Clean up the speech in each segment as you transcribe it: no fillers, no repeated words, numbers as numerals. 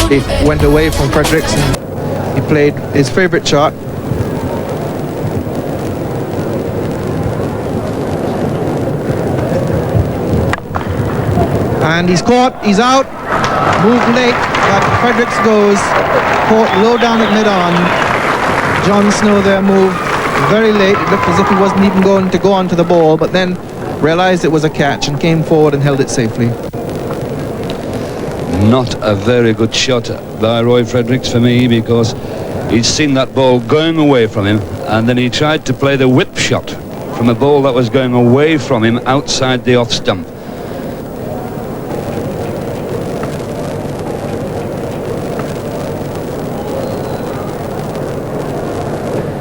He went away from Fredericks and he played his favorite shot. And he's caught, he's out, moved late, but Fredericks goes, caught low down at mid-on. John Snow there moved very late. It looked as if he wasn't even going to go onto the ball, but then realized it was a catch and came forward and held it safely. Not a very good shot by Roy Fredericks for me, because he'd seen that ball going away from him, and then he tried to play the whip shot from a ball that was going away from him outside the off stump.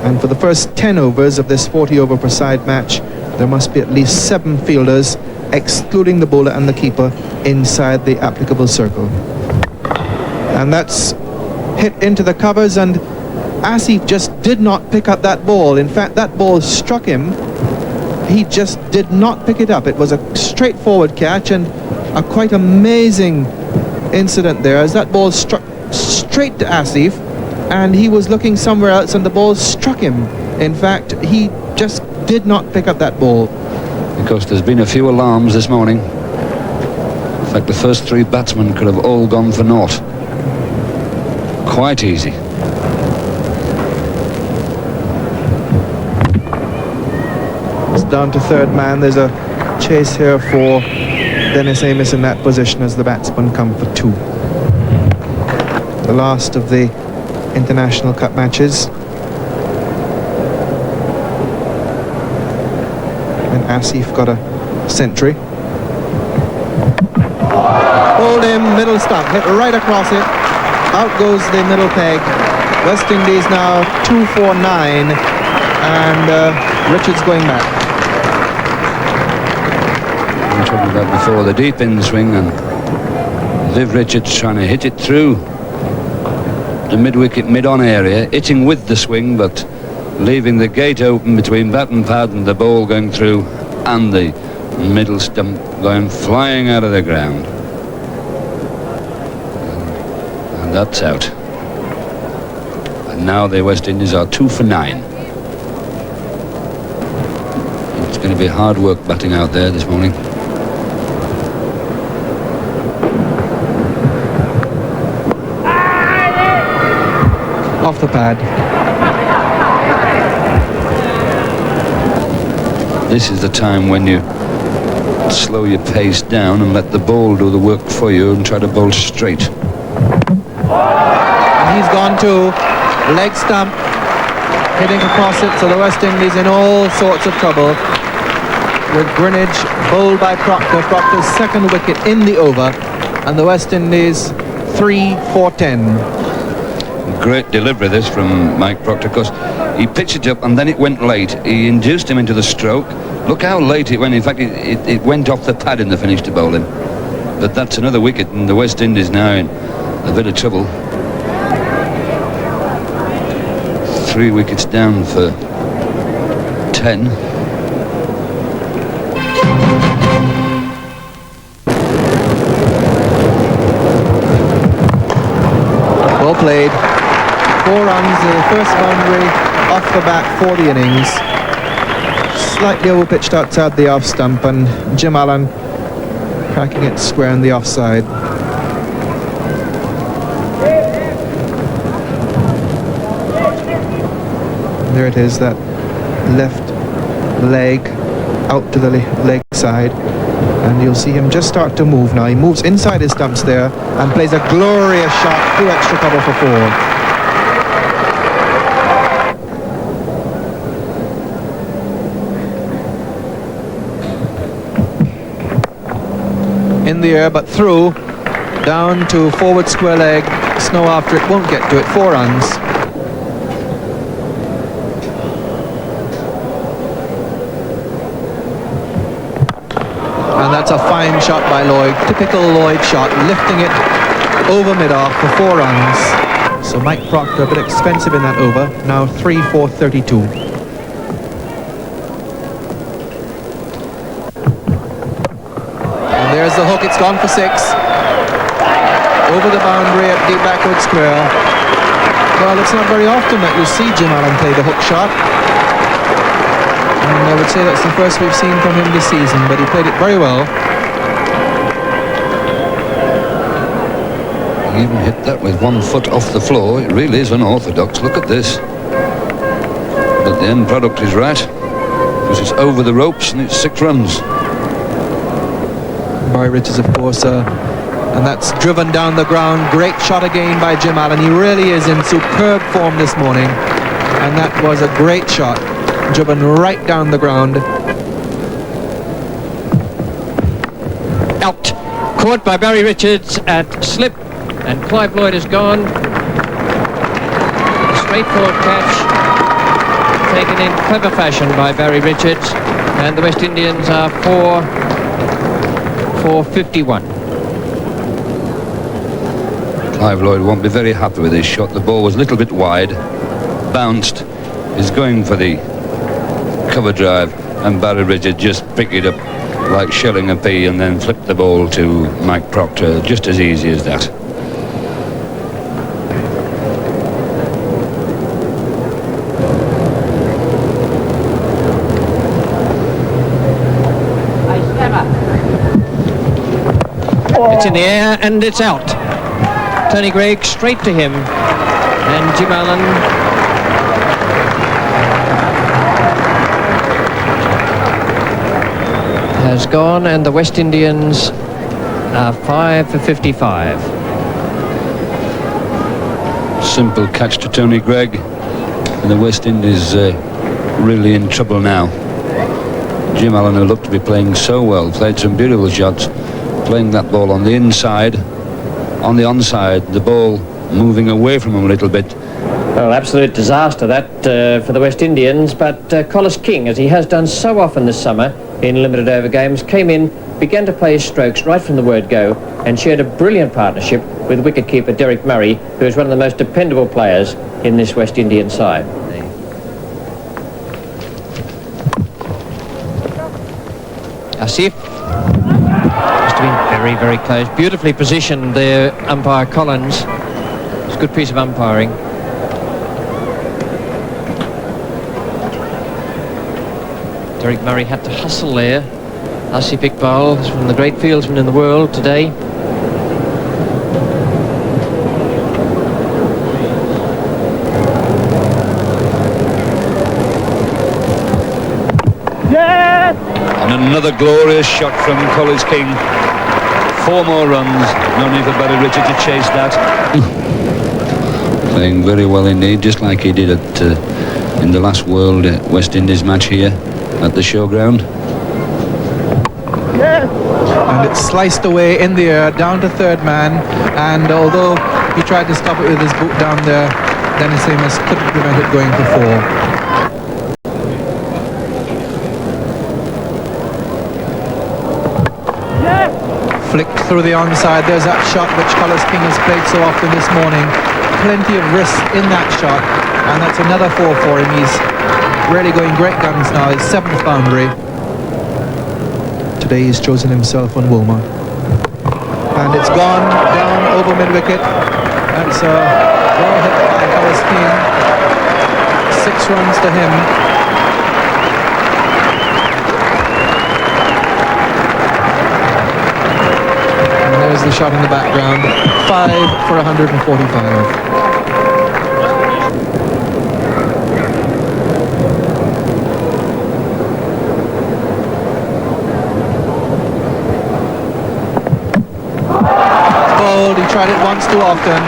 And for the first 10 overs of this 40 over per side match, there must be at least 7 fielders, excluding the bowler and the keeper, inside the applicable circle. And that's hit into the covers, and Asif just did not pick up that ball. In fact, that ball struck him. He just did not pick it up. It was a straightforward catch, and a quite amazing incident there, as that ball struck straight to Asif, and he was looking somewhere else and the ball struck him. In fact, he just did not pick up that ball. Because there's been a few alarms this morning. In fact, the first 3 batsmen could have all gone for naught. Quite easy. It's down to third man. There's a chase here for Dennis Amiss in that position as the batsmen come for 2. The last of the International Cup matches. And Asif got a century. Hold him, middle stump, hit right across it. Out goes the middle peg. West Indies now 2-4-9, and Richards going back. We were talking about before the deep in swing, and Viv Richards trying to hit it through the mid-wicket, mid-on area, hitting with the swing, but leaving the gate open between bat and pad, and the ball going through, and the middle stump going flying out of the ground. And that's out. And now the West Indies are 2 for 9. It's going to be hard work batting out there this morning. Off the pad. This is the time when you slow your pace down and let the ball do the work for you and try to bowl straight. And he's gone to leg stump, hitting across it, so the West Indies in all sorts of trouble. With Greenwich bowled by Proctor, Proctor's second wicket in the over, and the West Indies 3-4-10. Great delivery this from Mike Proctor, because he pitched it up and then it went late. He induced him into the stroke. Look how late it went. In fact, it went off the pad in the finish to bowling. But that's another wicket, and the West Indies now in a bit of trouble. 3 wickets down for 10. Well played. 4 runs, the first boundary off the bat for the innings. Slightly overpitched outside the off stump, and Jim Allen cracking it square in the offside. There it is, that left leg out to the leg side, and you'll see him just start to move now. He moves inside his stumps there and plays a glorious shot through extra cover for 4. In the air, but through, down to forward square leg. Snow after it won't get to it. 4 runs. And that's a fine shot by Lloyd. Typical Lloyd shot, lifting it over mid-off for 4 runs. So Mike Proctor a bit expensive in that over. Now 3-4-32. There's the hook, it's gone for 6. over the boundary at deep backward square. Well, it's not very often that you see Jim Allen play the hook shot. And I would say that's the first we've seen from him this season, but he played it very well. He even hit that with 1 foot off the floor. It really is unorthodox. Look at this. But the end product is right, because it's over the ropes and it's 6 runs. Barry Richards, of course, and that's driven down the ground. Great shot again by Jim Allen. He really is in superb form this morning, and that was a great shot, driven right down the ground. Out. Caught by Barry Richards at slip, and Clive Lloyd is gone. A straightforward catch, taken in clever fashion by Barry Richards, and the West Indians are 4-51. Clive Lloyd won't be very happy with his shot. The ball was a little bit wide, bounced. He's going for the cover drive, and Barry Richards just picked it up like shelling a pea and then flipped the ball to Mike Proctor, just as easy as that. It's in the air and it's out. Tony Greig straight to him, and Jim Allen has gone, and the West Indians are 5 for 55. Simple catch to Tony Greig, and the West Indies really in trouble now. Jim Allen, who looked to be playing so well, played some beautiful shots, playing that ball on the inside, on the onside, the ball moving away from him a little bit. Well, absolute disaster that for the West Indians, but Collis King, as he has done so often this summer in limited over games, came in, began to play his strokes right from the word go, and shared a brilliant partnership with wicketkeeper Derek Murray, who is one of the most dependable players in this West Indian side. Asif. Must have been very, very close. Beautifully positioned there, umpire Collins. It's a good piece of umpiring. Derek Murray had to hustle there. Asif Iqbal is one of the great fieldsmen in the world today. And another glorious shot from Collis King. 4 more runs. No need for Barry Richards to chase that. Playing very well indeed, just like he did at in the last World West Indies match here at the showground. And it's sliced away in the air, down to third man, and although he tried to stop it with his boot down there, Dennis Amos couldn't prevent it going to 4. Flicked through the onside. There's that shot which Collis King has played so often this morning. Plenty of risk in that shot, and that's another 4 for him. He's really going great guns now. His 7th boundary. Today he's chosen himself on Wilma, and it's gone down over mid-wicket. That's a well hit by Collis King. 6 runs to him. There's the shot in the background. 5 for 145. Bowled. He tried it once too often.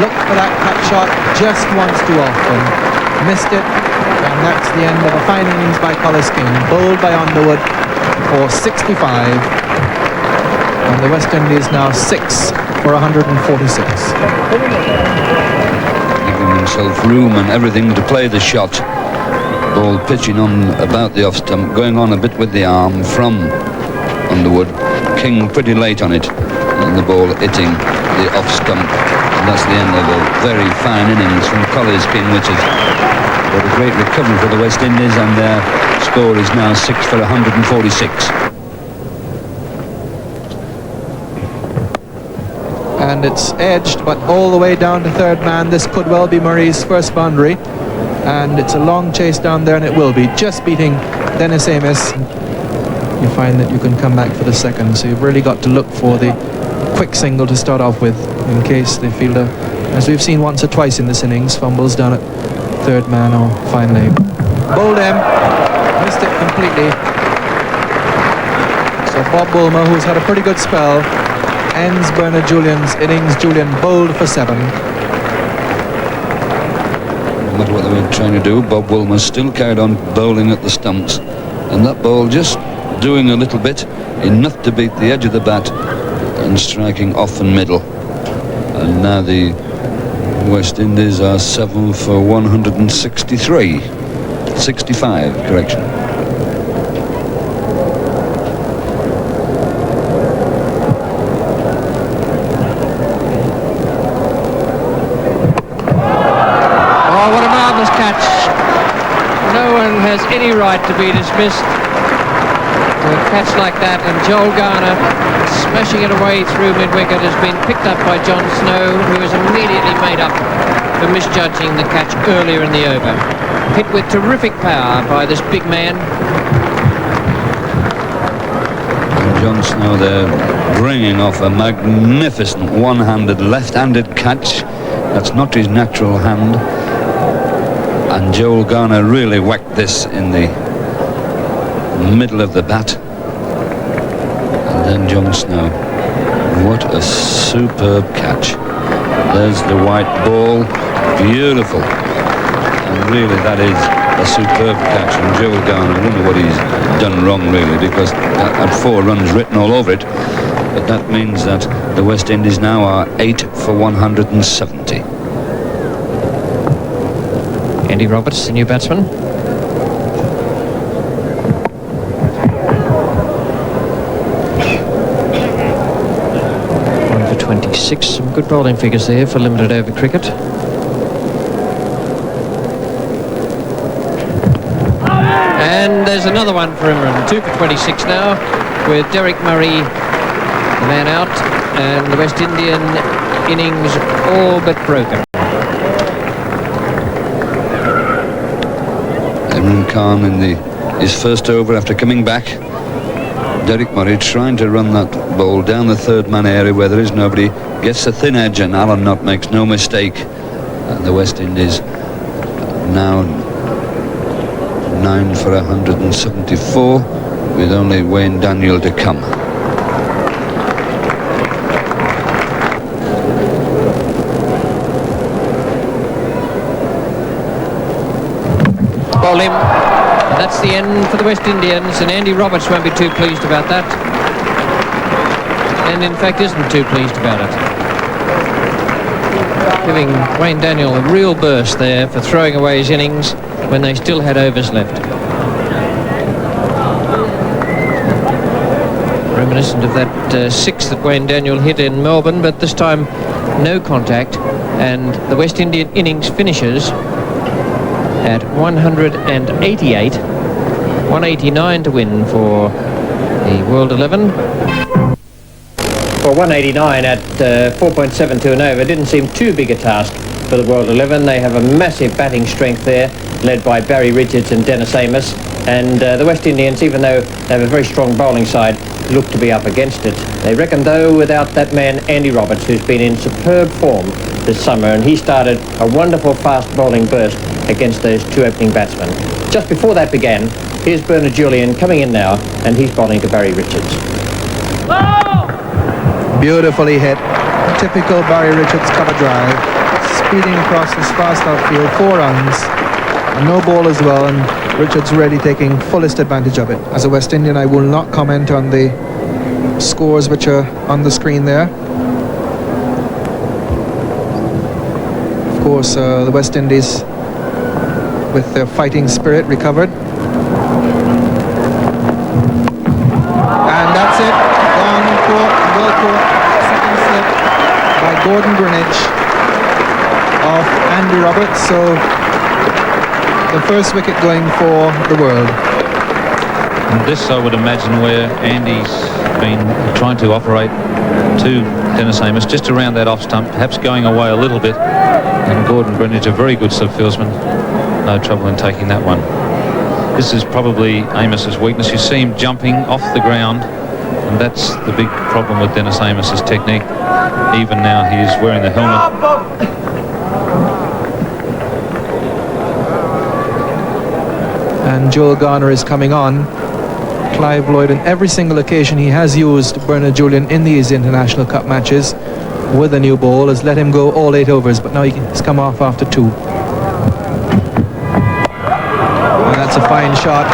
Looked for that cut shot just once too often. Missed it. And that's the end of a fine innings by Collis King. Bowled by Underwood for 65. And the West Indies now 6 for 146. Giving himself room and everything to play the shot. Ball pitching on about the off stump, going on a bit with the arm from Underwood. King pretty late on it, and the ball hitting the off stump. And that's the end of a very fine innings from Collis King, which has got a great recovery for the West Indies, and their score is now 6 for 146. and it's edged, but all the way down to third man. This could well be Murray's first boundary, and it's a long chase down there, and it will be, just beating Dennis Amos. You find that you can come back for the second, so you've really got to look for the quick single to start off with, in case the fielder, as we've seen once or twice in this innings, fumbles down at third man or fine leg. Bowled him, missed it completely. So Bob Woolmer, who's had a pretty good spell, ends Bernard Julian's innings. Julian bowled for 7. No matter what they were trying to do, Bob Woolmer still carried on bowling at the stumps, and that ball just doing a little bit, enough to beat the edge of the bat and striking off and middle. And now the West Indies are 7 for 163. 65, correction. Oh, what a marvellous catch. No one has any right to be dismissed. A catch like that, and Joel Garner smashing it away through mid-wicket has been picked up by John Snow, who is immediately made up for misjudging the catch earlier in the over. Hit with terrific power by this big man. And John Snow there bringing off a magnificent one-handed left-handed catch. That's not his natural hand. And Joel Garner really whacked this in the middle of the bat. And then John Snow. What a superb catch. There's the white ball. Beautiful. And really that is a superb catch from Joel Garner. I wonder what he's done wrong really, because that had 4 runs written all over it. But that means that the West Indies now are 8 for 170. Andy Roberts, the new batsman. 26, some good bowling figures there for limited over cricket. And there's another one for Imran, 2 for 26 now, with Derek Murray, the man out, and the West Indian innings all but broken. Imran Khan in his first over after coming back. Derek Murray trying to run that ball down the third man area where there is nobody, gets the thin edge, and Alan Knott makes no mistake. And the West Indies now 9 for 174 with only Wayne Daniel to come. Ball him. And that's the end for the West Indians, and Andy Roberts won't be too pleased about that. And in fact isn't too pleased about it. Giving Wayne Daniel a real burst there for throwing away his innings when they still had overs left. Reminiscent of that 6 that Wayne Daniel hit in Melbourne, but this time no contact, and the West Indian innings finishes at 188, 189 to win for the World 11. For 189 at 4.72 and over didn't seem too big a task for the World 11. They have a massive batting strength there, led by Barry Richards and Dennis Amos, and the West Indians, even though they have a very strong bowling side, look to be up against it. They reckon, though, without that man Andy Roberts, who's been in superb form this summer, and he started a wonderful fast bowling burst against those 2 opening batsmen. Just before that began, here's Bernard Julian coming in now, and he's bowling to Barry Richards. Beautifully hit. Typical Barry Richards cover drive. Speeding across this fast outfield, 4 runs. And no ball as well, and Richards really taking fullest advantage of it. As a West Indian, I will not comment on the scores which are on the screen there. Of course, the West Indies, with their fighting spirit, recovered. And that's it. Gone, caught, well caught. Second slip by Gordon Greenidge of Andy Roberts. So the first wicket going for the world. And this, I would imagine, where Andy's been trying to operate to Dennis Amos, just around that off stump, perhaps going away a little bit. And Gordon Greenidge, a very good subfieldsman, no trouble in taking that one. This is probably Amos's weakness. You see him jumping off the ground, and that's the big problem with Dennis Amos's technique. Even now he is wearing the helmet. And Joel Garner is coming on. Clive Lloyd, on every single occasion he has used Bernard Julian in these International Cup matches with a new ball, has let him go all 8 overs, but now he's come off after 2. And that's a fine shot.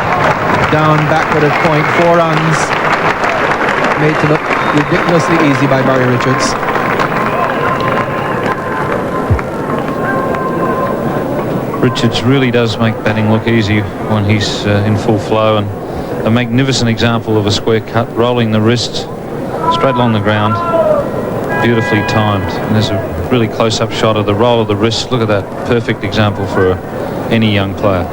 Down backward at point. 4 runs. Made to look ridiculously easy by Barry Richards. Richards really does make batting look easy when he's in full flow, and a magnificent example of a square cut, rolling the wrists straight along the ground, beautifully timed. And there's a really close-up shot of the roll of the wrist. Look at that, perfect example for any young player.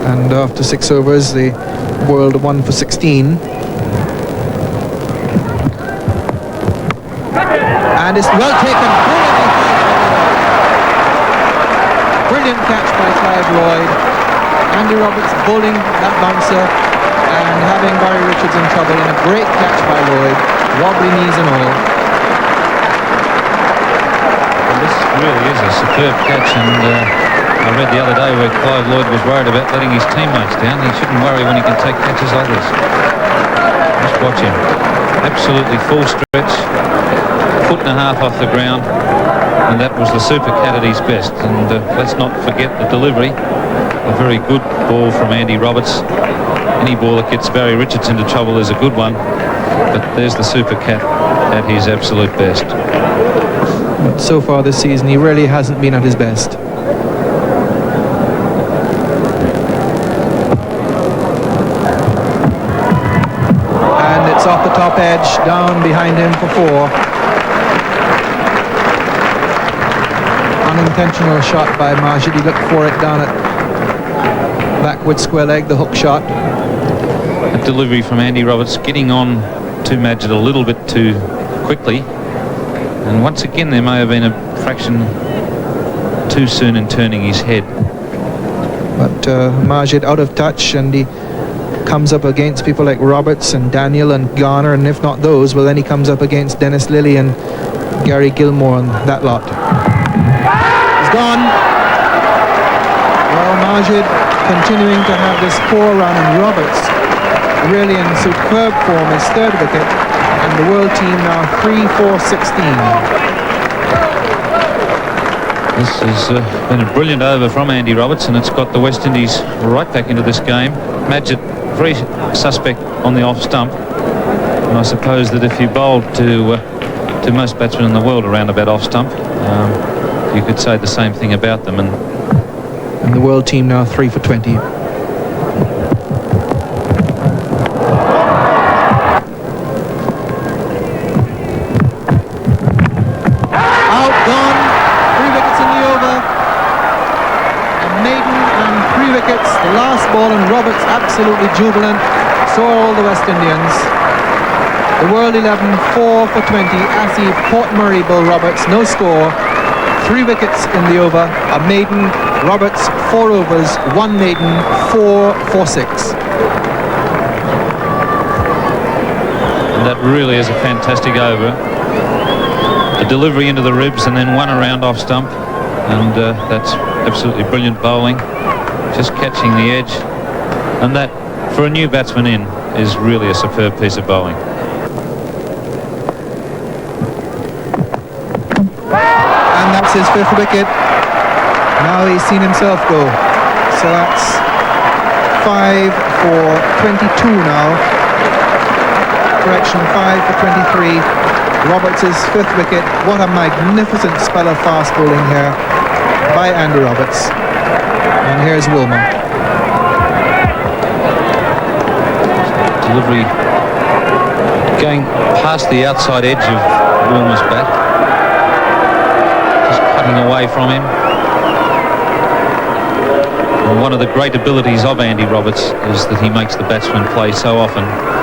And after 6 overs, the world 1 for 16. And it's well taken. Brilliant catch by Clive Lloyd. Andy Roberts bowling that bouncer and having Barry Richards in trouble, and a great catch by Lloyd, wobbly knees and all. Well, this really is a superb catch, and I read the other day where Clive Lloyd was worried about letting his teammates down. He shouldn't worry when he can take catches like this. Just watch him. Absolutely full stretch, 1.5 foot off the ground. And that was the super cat at his best. And let's not forget the delivery. A very good ball from Andy Roberts. Any ball that gets Barry Richards into trouble is a good one. But there's the super cat at his absolute best. But so far this season, he really hasn't been at his best. And it's off the top edge, down behind him for 4. Unintentional shot by Majid. He looked for it down at backward square leg, the hook shot. A delivery from Andy Roberts, getting on to Majid a little bit too quickly. And once again, there may have been a fraction too soon in turning his head. But Majid out of touch, and he comes up against people like Roberts and Daniel and Garner, and if not those, well, then he comes up against Dennis Lilly and Gary Gilmore and that lot. Gone. Well, Majid continuing to have this poor run, and Roberts really in superb form, his 3rd wicket, and the world team now 3-4-16. This has been a brilliant over from Andy Roberts, and it's got the West Indies right back into this game. Majid very suspect on the off stump, and I suppose that if you bowled to most batsmen in the world around about off stump, you could say the same thing about them. And the world team now 3 for 20. Out, gone. 3 wickets in the over. A maiden and 3 wickets. The last ball, and Roberts absolutely jubilant. So are all the West Indians. The world 11, 4 for 20. Asif Port Murray bowled Roberts, no score. 3 wickets in the over, a maiden. Roberts 4 overs, 1 maiden, 4 for 6. And that really is a fantastic over. The delivery into the ribs and then 1 around off stump, and that's absolutely brilliant bowling. Just catching the edge, and that for a new batsman in is really a superb piece of bowling. That's his 5th wicket. Now he's seen himself go. So that's 5 for 22 now. Correction, 5 for 23. Roberts' 5th wicket. What a magnificent spell of fast bowling here by Andy Roberts. And here's Wilmer. Delivery going past the outside edge of Wilmer's bat. Away from him. And one of the great abilities of Andy Roberts is that he makes the batsman play so often